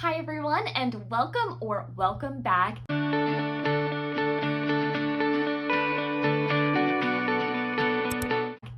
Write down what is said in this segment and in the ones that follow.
Hi everyone, and welcome back.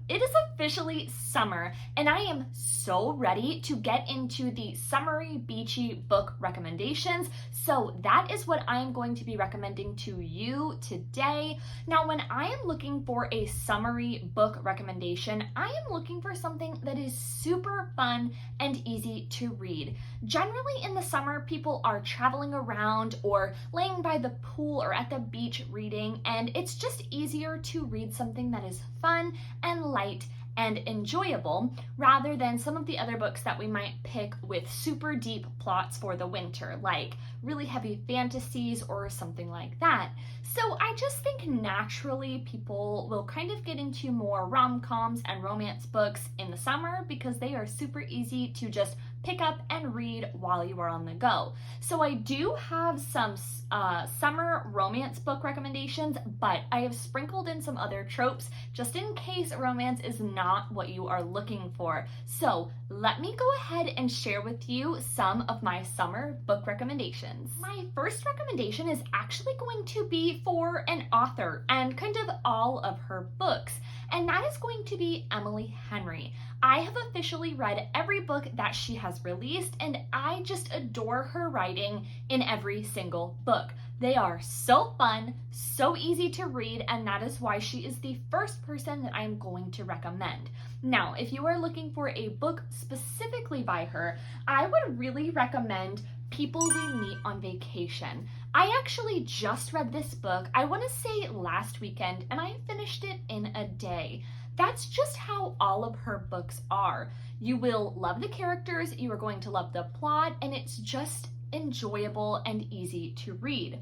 It is officially summer, and I am so ready to get into the summery, beachy book recommendations. So that is what I am going to be recommending to you today. Now, when I am looking for a summery book recommendation, I am looking for something that is super fun and easy to read. Generally in the summer, people are traveling around or laying by the pool or at the beach reading, and it's just easier to read something that is fun and light and enjoyable rather than some of the other books that we might pick with super deep plots for the winter, like really heavy fantasies or something like that. So I just think naturally people will kind of get into more rom-coms and romance books in the summer because they are super easy to just pick up and read while you are on the go. So I do have some summer romance book recommendations, but I have sprinkled in some other tropes just in case romance is not what you are looking for. So let me go ahead and share with you some of my summer book recommendations. My first recommendation is actually going to be for an author and kind of all of her books, and that is going to be Emily Henry. I have officially read every book that she has released, and I just adore her writing in every single book. They are so fun, so easy to read, and that is why she is the first person that I am going to recommend. Now, if you are looking for a book specifically by her, I would really recommend People We Meet on Vacation. I actually just read this book, I want to say last weekend, and I finished it in a day. That's just how all of her books are. You will love the characters, you are going to love the plot, and it's just enjoyable and easy to read.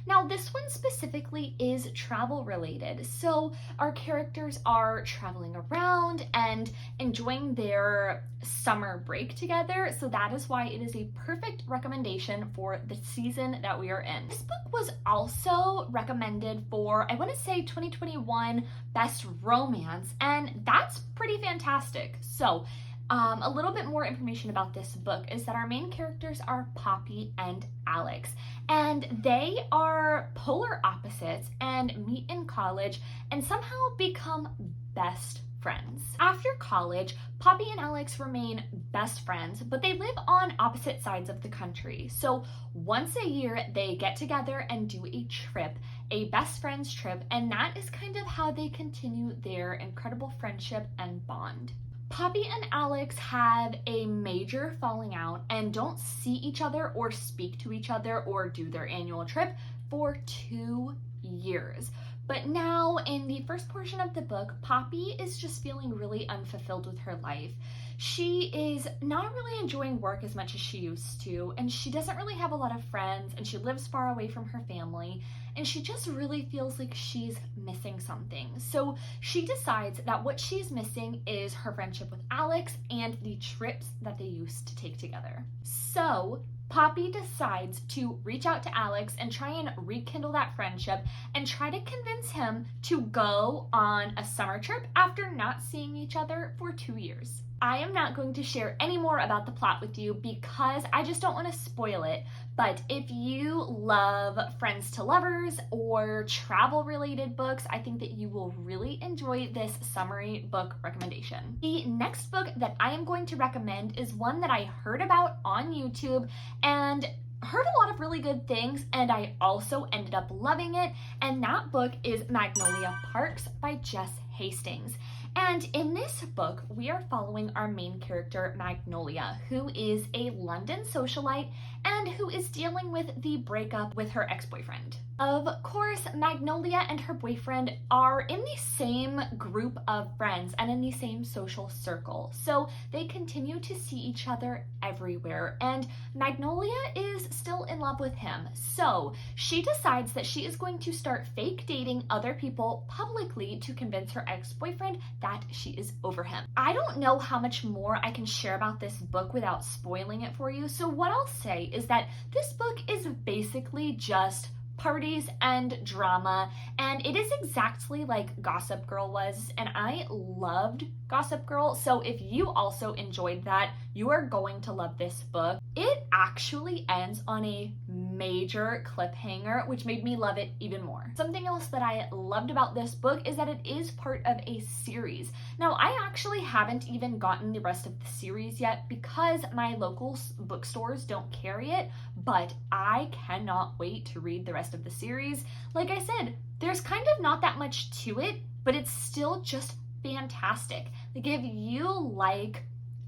Now, this one specifically is travel related. So our characters are traveling around and enjoying their summer break together. So that is why it is a perfect recommendation for the season that we are in. This book was also recommended for, I want to say 2021 Best Romance, and that's pretty fantastic. So a little bit more information about this book is that our main characters are Poppy and Alex, and they are polar opposites and meet in college and somehow become best friends. After college, Poppy and Alex remain best friends, but they live on opposite sides of the country. So once a year, they get together and do a trip, a best friends trip, and that is kind of how they continue their incredible friendship and bond. Poppy and Alex have a major falling out and don't see each other or speak to each other or do their annual trip for 2 years. But now in the first portion of the book, Poppy is just feeling really unfulfilled with her life. She is not really enjoying work as much as she used to, and she doesn't really have a lot of friends, and she lives far away from her family, and she just really feels like she's missing something. So she decides that what she's missing is her friendship with Alex and the trips that they used to take together. So Poppy decides to reach out to Alex and try and rekindle that friendship and try to convince him to go on a summer trip after not seeing each other for 2 years. I am not going to share any more about the plot with you because I just don't want to spoil it, but if you love friends to lovers or travel related books, I think that you will really enjoy this summery book recommendation. The next book that I am going to recommend is one that I heard about on YouTube and heard a lot of really good things, and I also ended up loving it, and that book is Magnolia Parks by Jess Hastings. And in this book, we are following our main character, Magnolia, who is a London socialite and who is dealing with the breakup with her ex-boyfriend. Of course, Magnolia and her boyfriend are in the same group of friends and in the same social circle, so they continue to see each other everywhere, and Magnolia is still in love with him. So she decides that she is going to start fake dating other people publicly to convince her ex-boyfriend that she is over him. I don't know how much more I can share about this book without spoiling it for you, so what I'll say is that this book is basically just parties and drama, and it is exactly like Gossip Girl was, and I loved Gossip Girl, so if you also enjoyed that, you are going to love this book. It actually ends on a major cliffhanger, which made me love it even more. Something else that I loved about this book is that it is part of a series. Now, I actually haven't even gotten the rest of the series yet because my local bookstores don't carry it, but I cannot wait to read the rest of the series. Like I said, there's kind of not that much to it, but it's still just fantastic. Like, if you like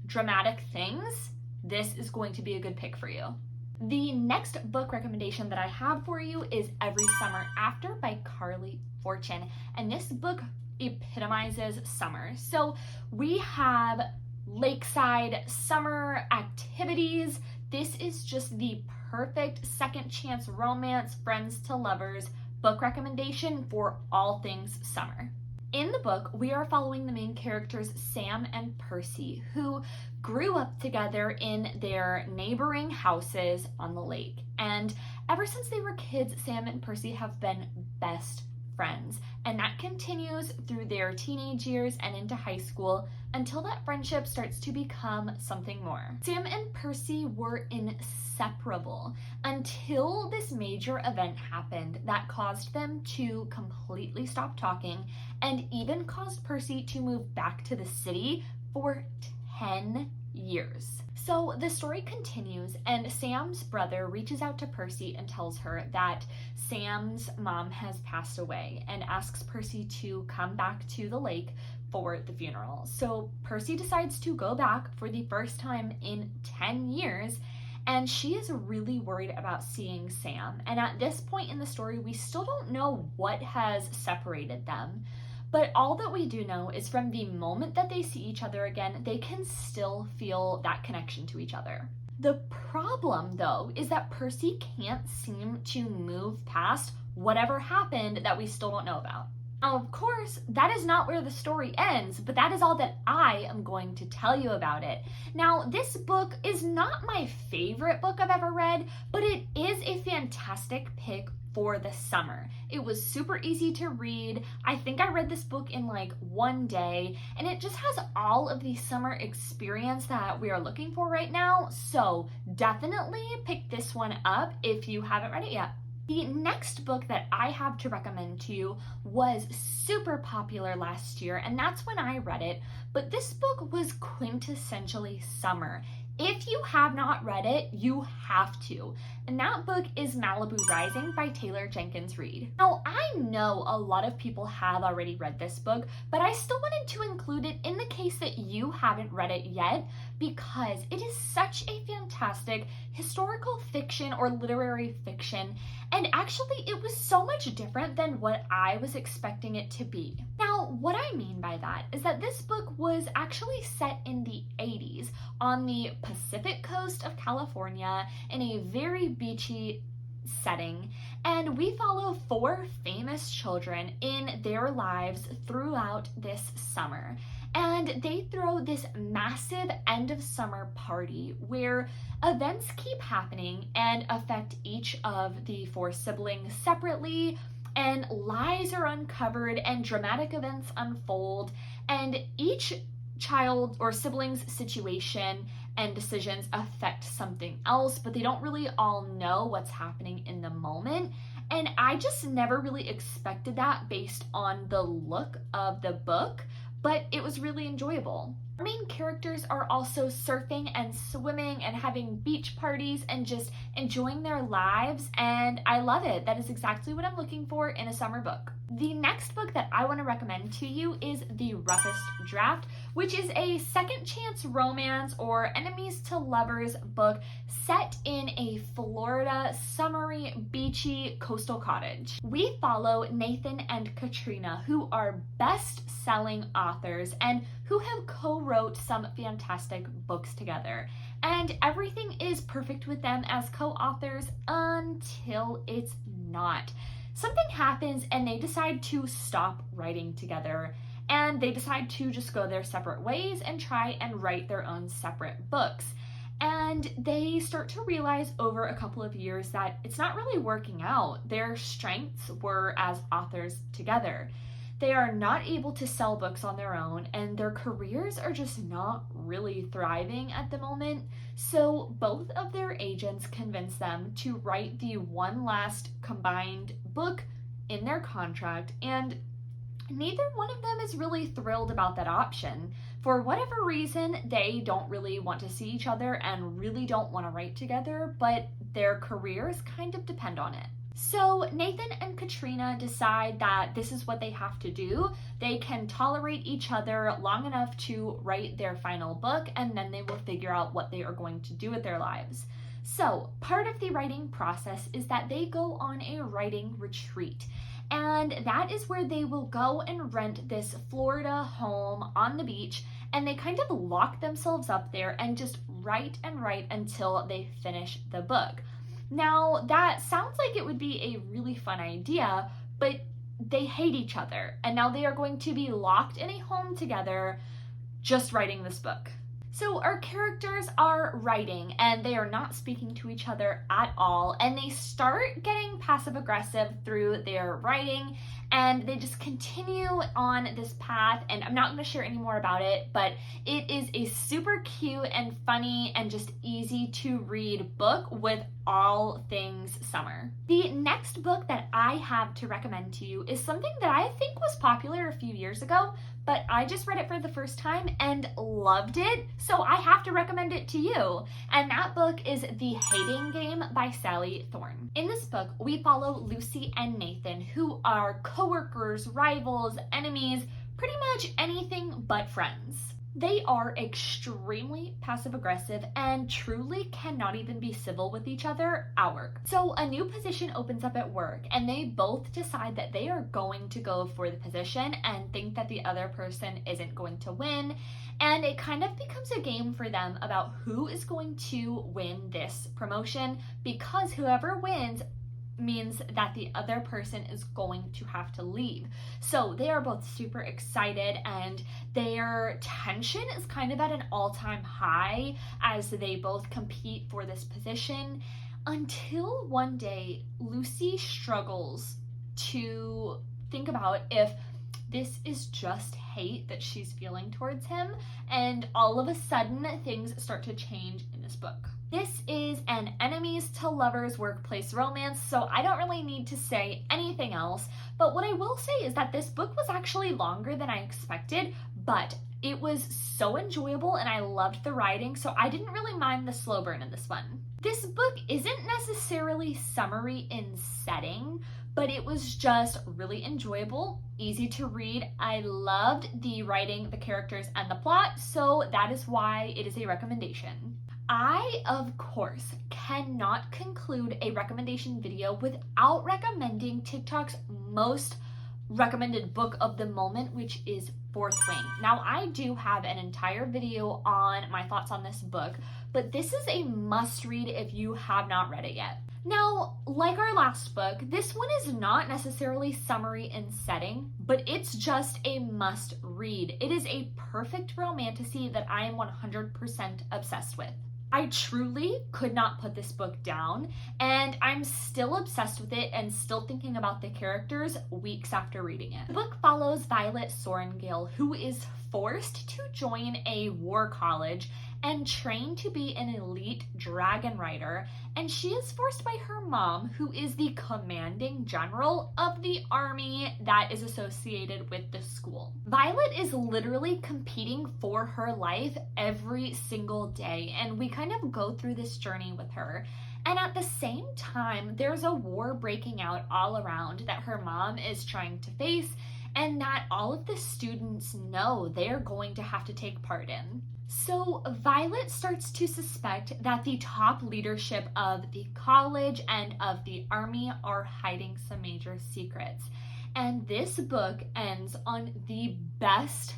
dramatic things, this is going to be a good pick for you. The next book recommendation that I have for you is Every Summer After by Carly Fortune, and this book epitomizes summer. So we have lakeside summer activities. This is just the perfect second chance romance, friends to lovers book recommendation for all things summer. In the book, we are following the main characters Sam and Percy, who grew up together in their neighboring houses on the lake. And ever since they were kids, Sam and Percy have been best friends. And that continues through their teenage years and into high school until that friendship starts to become something more. Sam and Percy were inseparable until this major event happened that caused them to completely stop talking and even caused Percy to move back to the city for 10 years. So the story continues, and Sam's brother reaches out to Percy and tells her that Sam's mom has passed away and asks Percy to come back to the lake for the funeral. So Percy decides to go back for the first time in 10 years, and she is really worried about seeing Sam. And at this point in the story, we still don't know what has separated them. But all that we do know is from the moment that they see each other again, they can still feel that connection to each other. The problem, though, is that Percy can't seem to move past whatever happened that we still don't know about. Now, of course, that is not where the story ends, but that is all that I am going to tell you about it. Now, this book is not my favorite book I've ever read, but it is a fantastic pick for the summer. It was super easy to read. I think I read this book in like one day, and it just has all of the summer experience that we are looking for right now. So definitely pick this one up if you haven't read it yet. The next book that I have to recommend to you was super popular last year, and that's when I read it, but this book was quintessentially summer. If you have not read it, you have to. And that book is Malibu Rising by Taylor Jenkins Reid. Now, I know a lot of people have already read this book, but I still wanted to include it in the case that you haven't read it yet, because it is such a fantastic historical fiction or literary fiction, and actually it was so much different than what I was expecting it to be. Now, what I mean by that is that this book was actually set in the 80s on the Pacific coast of California in a very beachy setting, and we follow 4 famous children in their lives throughout this summer. And they throw this massive end of summer party where events keep happening and affect each of the 4 siblings separately, and lies are uncovered and dramatic events unfold, and each child or sibling's situation and decisions affect something else, but they don't really all know what's happening in the moment. And I just never really expected that based on the look of the book, but it was really enjoyable. Our main characters are also surfing and swimming and having beach parties and just enjoying their lives, and I love it. That is exactly what I'm looking for in a summer book. The next book that I want to recommend to you is The Roughest Draft, which is a second chance romance or enemies to lovers book set in a Florida summery beachy coastal cottage. We follow Nathan and Katrina, who are best-selling authors and who have co-wrote some fantastic books together. And everything is perfect with them as co-authors until it's not. Something happens and they decide to stop writing together, and they decide to just go their separate ways and try and write their own separate books. And they start to realize over a couple of years that it's not really working out. Their strengths were as authors together. They are not able to sell books on their own, and their careers are just not really thriving at the moment. So both of their agents convince them to write the one last combined book in their contract, and neither one of them is really thrilled about that option. For whatever reason, they don't really want to see each other and really don't want to write together, but their careers kind of depend on it. So Nathan and Katrina decide that this is what they have to do. They can tolerate each other long enough to write their final book, and then they will figure out what they are going to do with their lives. So part of the writing process is that they go on a writing retreat. And that is where they will go and rent this Florida home on the beach, and they kind of lock themselves up there and just write and write until they finish the book. Now, that sounds like it would be a really fun idea, but they hate each other, and now they are going to be locked in a home together just writing this book. So our characters are writing, and they are not speaking to each other at all, and they start getting passive aggressive through their writing, and they just continue on this path, and I'm not going to share any more about it, but it is a super cute and funny and just easy to read book with all things summer. The next book that I have to recommend to you is something that I think was popular a few years ago, but I just read it for the first time and loved it, so I have to recommend it to you. And that book is The Hating Game by Sally Thorne. In this book, we follow Lucy and Nathan, who are coworkers, rivals, enemies, pretty much anything but friends. They are extremely passive-aggressive and truly cannot even be civil with each other at work. So a new position opens up at work, and they both decide that they are going to go for the position and think that the other person isn't going to win. And it kind of becomes a game for them about who is going to win this promotion, because whoever wins means that the other person is going to have to leave. So they are both super excited, and their tension is kind of at an all-time high as they both compete for this position, until one day Lucy struggles to think about if this is just hate that she's feeling towards him, and all of a sudden things start to change in this book. This is an enemies to lovers workplace romance, so I don't really need to say anything else, but what I will say is that this book was actually longer than I expected, but it was so enjoyable and I loved the writing, so I didn't really mind the slow burn in this one. This book isn't necessarily summery in setting, but it was just really enjoyable, easy to read. I loved the writing, the characters, and the plot, so that is why it is a recommendation. I, of course, cannot conclude a recommendation video without recommending TikTok's most recommended book of the moment, which is Fourth Wing. Now, I do have an entire video on my thoughts on this book, but this is a must read if you have not read it yet. Now, like our last book, this one is not necessarily summery in setting, but it's just a must read. It is a perfect romantasy that I am 100% obsessed with. I truly could not put this book down, and I'm still obsessed with it and still thinking about the characters weeks after reading it. The book follows Violet Sorrengail, who is forced to join a war college and trained to be an elite dragon rider, and she is forced by her mom, who is the commanding general of the army that is associated with the school. Violet is literally competing for her life every single day, and we kind of go through this journey with her. And at the same time, there's a war breaking out all around that her mom is trying to face, and that all of the students know they're going to have to take part in. So Violet starts to suspect that the top leadership of the college and of the army are hiding some major secrets. And this book ends on the best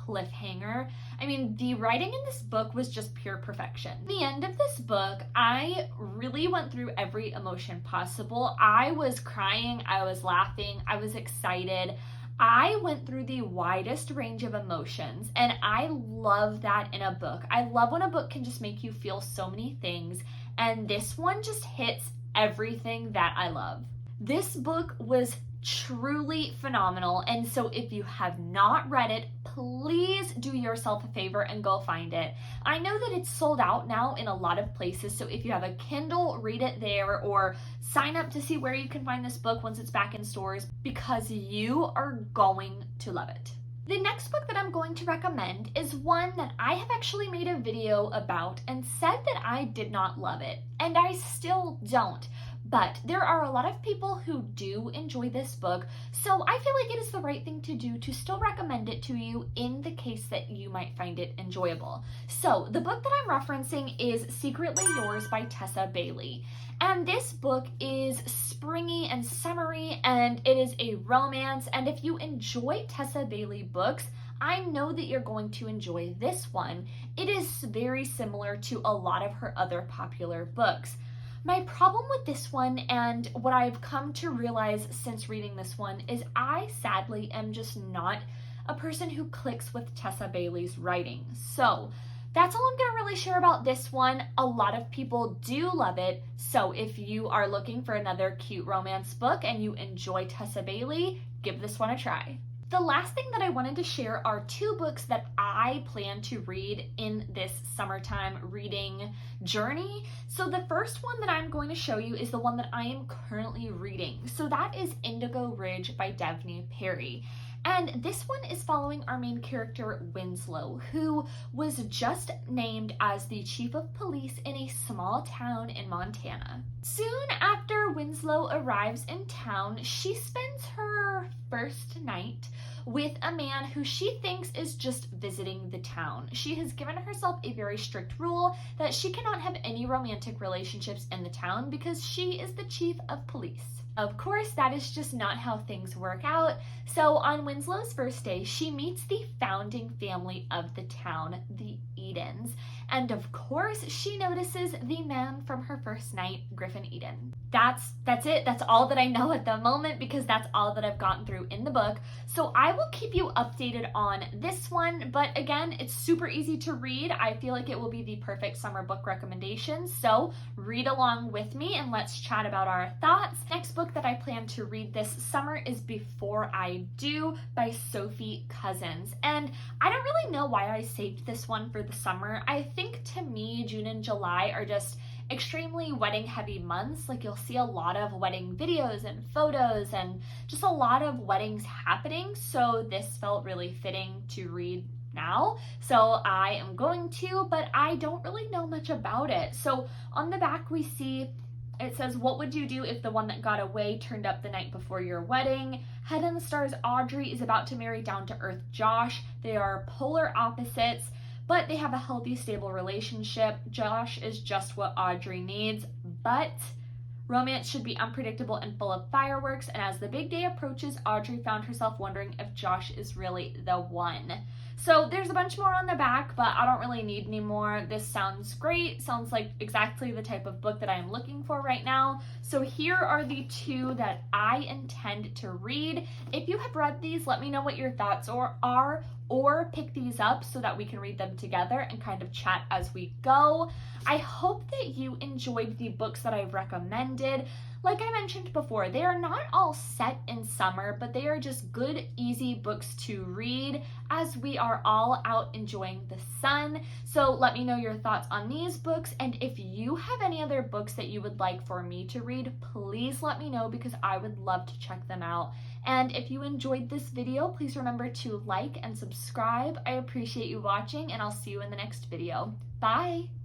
cliffhanger. I mean, the writing in this book was just pure perfection. At the end of this book, I really went through every emotion possible. I was crying, I was laughing, I was excited. I went through the widest range of emotions, and I love that in a book. I love when a book can just make you feel so many things, and this one just hits everything that I love. This book was truly phenomenal, and so if you have not read it, please do yourself a favor and go find it. I know that it's sold out now in a lot of places, so if you have a Kindle, read it there, or sign up to see where you can find this book once it's back in stores, because you are going to love it. The next book that I'm going to recommend is one that I have actually made a video about and said that I did not love it, and I still don't. But there are a lot of people who do enjoy this book, so I feel like it is the right thing to do to still recommend it to you in the case that you might find it enjoyable. So the book that I'm referencing is Secretly Yours by Tessa Bailey. And this book is springy and summery, and it is a romance, and if you enjoy Tessa Bailey books, I know that you're going to enjoy this one. It is very similar to a lot of her other popular books. My problem with this one, and what I've come to realize since reading this one, is I sadly am just not a person who clicks with Tessa Bailey's writing. So that's all I'm going to really share about this one. A lot of people do love it, so if you are looking for another cute romance book and you enjoy Tessa Bailey, give this one a try. The last thing that I wanted to share are two books that I plan to read in this summertime reading journey. So the first one that I'm going to show you is the one that I am currently reading. So that is Indigo Ridge by Daphne Perry. And this one is following our main character, Winslow, who was just named as the chief of police in a small town in Montana. Soon after Winslow arrives in town, she spends her first night with a man who she thinks is just visiting the town. She has given herself a very strict rule that she cannot have any romantic relationships in the town because she is the chief of police. Of course, that is just not how things work out. So on Winslow's first day, she meets the founding family of the town, the Edens. And of course, she notices the man from her first night, Griffin Eden. That's it. That's all that I know at the moment because that's all that I've gotten through in the book. So I will keep you updated on this one. But again, it's super easy to read. I feel like it will be the perfect summer book recommendation. So read along with me and let's chat about our thoughts. Next book that I plan to read this summer is Before I Do by Sophie Cousins. And I don't really know why I saved this one for the summer. I think to me, June and July are just extremely wedding heavy months. Like you'll see a lot of wedding videos and photos and just a lot of weddings happening. So this felt really fitting to read now. So I am going to, but I don't really know much about it. So on the back we see it says, what would you do if the one that got away turned up the night before your wedding? Head in the stars, Audrey is about to marry down to earth Josh. They are polar opposites, but they have a healthy, stable relationship. Josh is just what Audrey needs, but romance should be unpredictable and full of fireworks, and as the big day approaches, Audrey found herself wondering if Josh is really the one. So there's a bunch more on the back, but I don't really need any more. This sounds great. Sounds like exactly the type of book that I'm looking for right now. So here are the two that I intend to read. If you have read these, let me know what your thoughts are, or pick these up so that we can read them together and kind of chat as we go. I hope that you enjoyed the books that I've recommended. Like I mentioned before, they are not all set in summer, but they are just good, easy books to read as we are all out enjoying the sun. So let me know your thoughts on these books, and if you have any other books that you would like for me to read, please let me know because I would love to check them out. And if you enjoyed this video, please remember to like and subscribe. I appreciate you watching, and I'll see you in the next video. Bye!